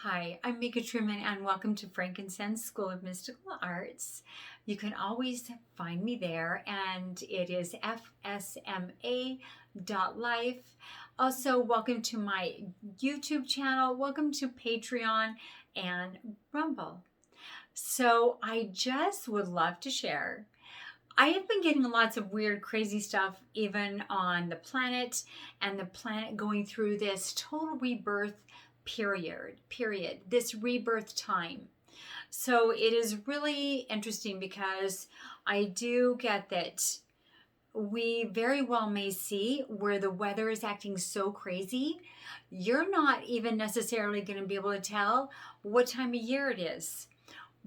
Hi, I'm Mika Truman, and welcome to Frankincense School of Mystical Arts. You can always find me there, and it is fsma.life. Also, welcome to my YouTube channel, welcome to Patreon and Rumble. So, I just would love to share. I have been getting lots of weird, crazy stuff, even on the planet, and the planet going through this total rebirth period, this rebirth time. So it is really interesting because I do get that we very well may see where the weather is acting so crazy. You're not even necessarily going to be able to tell what time of year it is.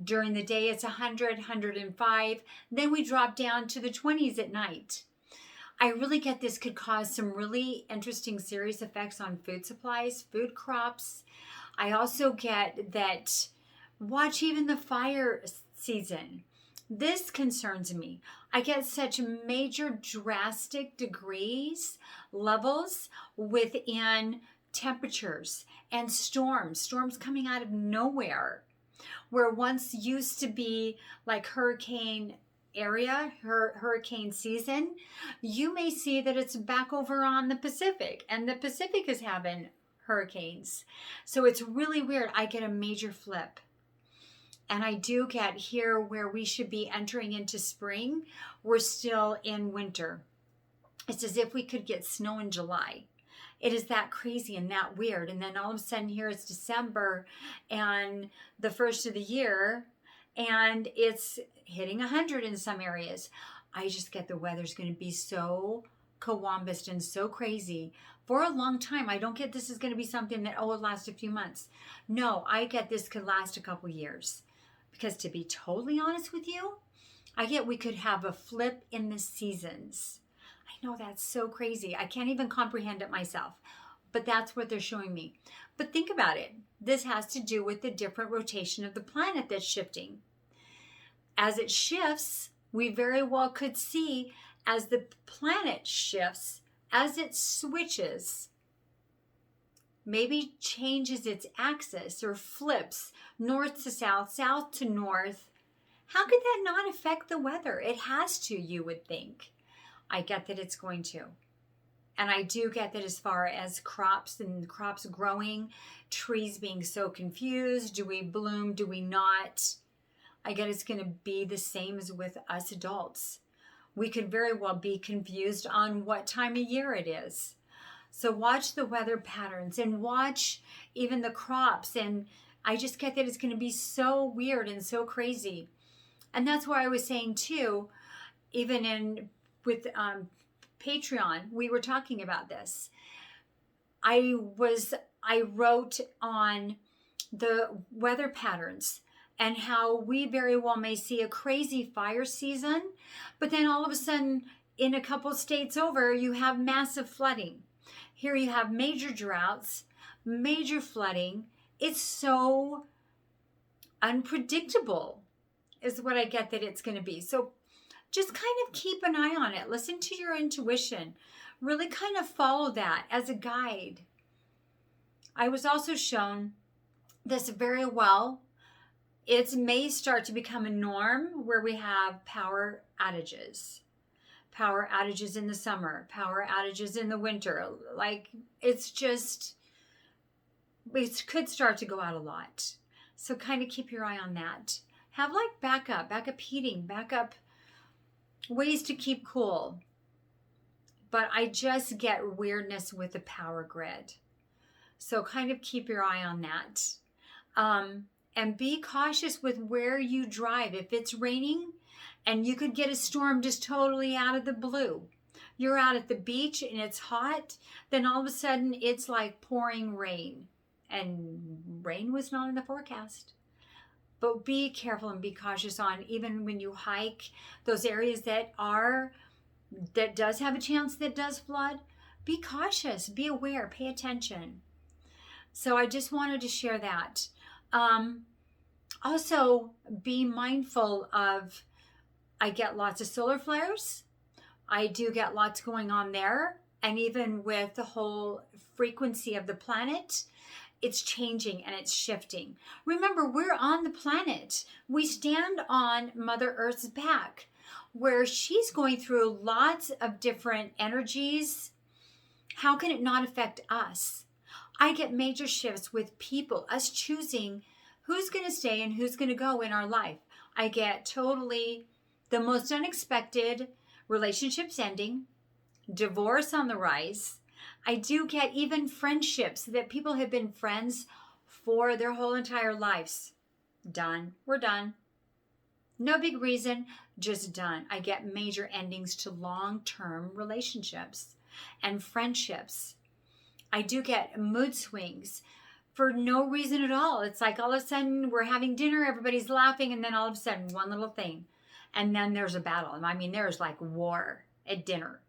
During the day, it's 100, 105. Then we drop down to the 20s at night. I really get this could cause some really interesting serious effects on food supplies, food crops. I also get that watch even the fire season. This concerns me. I get such major drastic levels within temperatures and storms coming out of nowhere. Where once used to be like hurricane area, hurricane season, you may see that it's back over on the Pacific, and the Pacific is having hurricanes. So it's really weird. I get a major flip. And I do get here where we should be entering into spring, we're still in winter. It's as if we could get snow in July. It is that crazy and that weird. And then all of a sudden here it's December and the first of the year, and it's hitting 100 in some areas. I just get the weather's going to be so Columbus and so crazy for a long time. I don't get this is going to be something that, it'll last a few months. No, I get this could last a couple years. Because to be totally honest with you, I get we could have a flip in the seasons. I know that's so crazy. I can't even comprehend it myself, but that's what they're showing me. But think about it. This has to do with the different rotation of the planet that's shifting. As it shifts, we very well could see as the planet shifts, as it switches, maybe changes its axis or flips north to south, south to north. How could that not affect the weather? It has to, you would think. I get that it's going to. And I do get that as far as crops and crops growing, trees being so confused. Do we bloom? Do we not? I get it's going to be the same as with us adults. We could very well be confused on what time of year it is. So watch the weather patterns and watch even the crops. And I just get that it's going to be so weird and so crazy. And that's why I was saying too, even with Patreon, we were talking about this. I wrote on the weather patterns and how we very well may see a crazy fire season, but then all of a sudden in a couple states over, you have massive flooding. Here you have major droughts, major flooding. It's so unpredictable is what I get that it's going to be. So just kind of keep an eye on it. Listen to your intuition. Really kind of follow that as a guide. I was also shown this very well. It may start to become a norm where we have power outages. Power outages in the summer, power outages in the winter. Like it could start to go out a lot. So kind of keep your eye on that. Have like backup heating, backup ways to keep cool. But I just get weirdness with the power grid. So kind of keep your eye on that. And be cautious with where you drive. If it's raining and you could get a storm just totally out of the blue. You're out at the beach and it's hot. Then all of a sudden it's like pouring rain. And rain was not in the forecast. But be careful and be cautious on even when you hike those areas that does have a chance that does flood. Be cautious, be aware, pay attention. So I just wanted to share that. Also be mindful of, I get lots of solar flares. I do get lots going on there. And even with the whole frequency of the planet, it's changing and it's shifting. Remember, we're on the planet. We stand on Mother Earth's back, where she's going through lots of different energies. How can it not affect us? I get major shifts with people, us choosing who's going to stay and who's going to go in our life. I get totally the most unexpected relationships ending, divorce on the rise. I do get even friendships that people have been friends for their whole entire lives. Done. We're done. No big reason, just done. I get major endings to long-term relationships and friendships. I do get mood swings for no reason at all. It's like all of a sudden we're having dinner, everybody's laughing, and then all of a sudden one little thing. And then there's a battle. I mean, there's like war at dinner.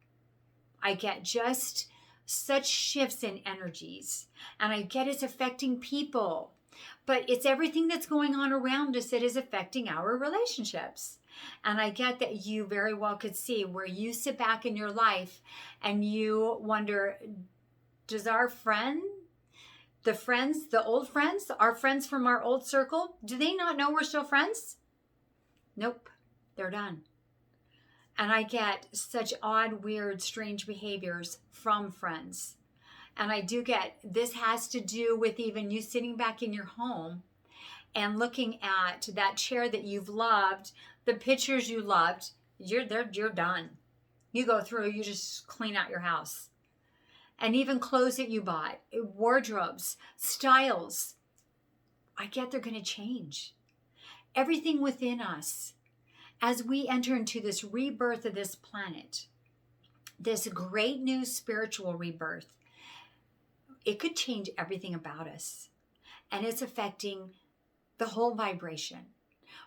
I get just such shifts in energies. And I get it's affecting people. But it's everything that's going on around us that is affecting our relationships. And I get that you very well could see where you sit back in your life and you wonder, does our friend, the old friends, our friends from our old circle, do they not know we're still friends? Nope, they're done. And I get such odd, weird, strange behaviors from friends. And I do get, this has to do with even you sitting back in your home and looking at that chair that you've loved, the pictures you loved, you're done. You go through, you just clean out your house. And even clothes that you bought, wardrobes, styles. I get they're going to change. Everything within us, as we enter into this rebirth of this planet, this great new spiritual rebirth, it could change everything about us. And it's affecting the whole vibration,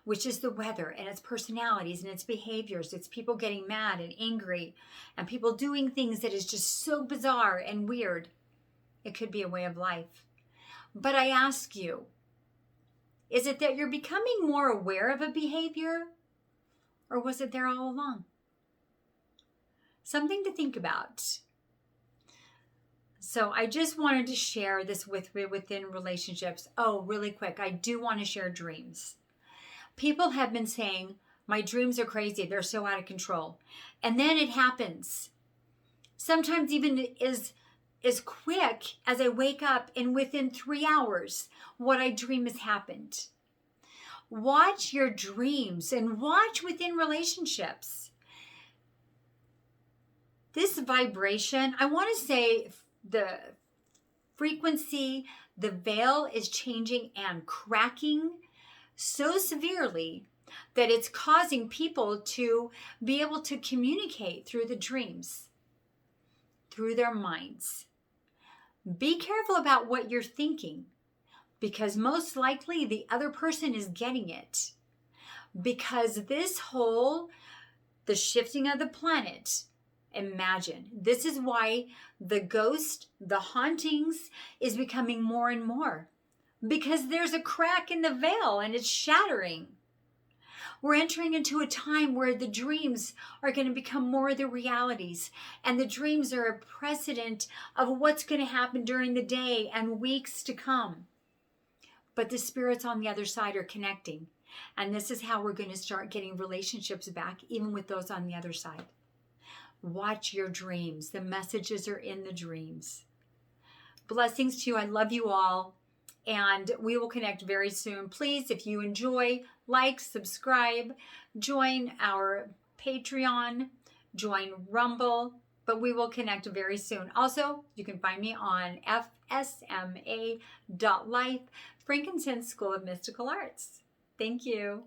which is the weather and its personalities and its behaviors. It's people getting mad and angry and people doing things that is just so bizarre and weird. It could be a way of life. But I ask you, is it that you're becoming more aware of a behavior, or was it there all along? Something to think about. So I just wanted to share this within relationships. Oh, really quick, I do want to share dreams. People have been saying, my dreams are crazy. They're so out of control. And then it happens. Sometimes even as quick as I wake up and within 3 hours, what I dream has happened. Watch your dreams and watch within relationships. This vibration, I want to say the frequency, the veil is changing and cracking so severely that it's causing people to be able to communicate through the dreams, through their minds. Be careful about what you're thinking, because most likely the other person is getting it. Because the shifting of the planet, imagine, this is why the ghost, the hauntings is becoming more and more. Because there's a crack in the veil and it's shattering. We're entering into a time where the dreams are going to become more the realities. And the dreams are a precedent of what's going to happen during the day and weeks to come. But the spirits on the other side are connecting. And this is how we're going to start getting relationships back, even with those on the other side. Watch your dreams. The messages are in the dreams. Blessings to you. I love you all. And we will connect very soon. Please, if you enjoy, like, subscribe, join our Patreon, join Rumble, but we will connect very soon. Also, you can find me on fsma.life, Frankincense School of Mystical Arts. Thank you.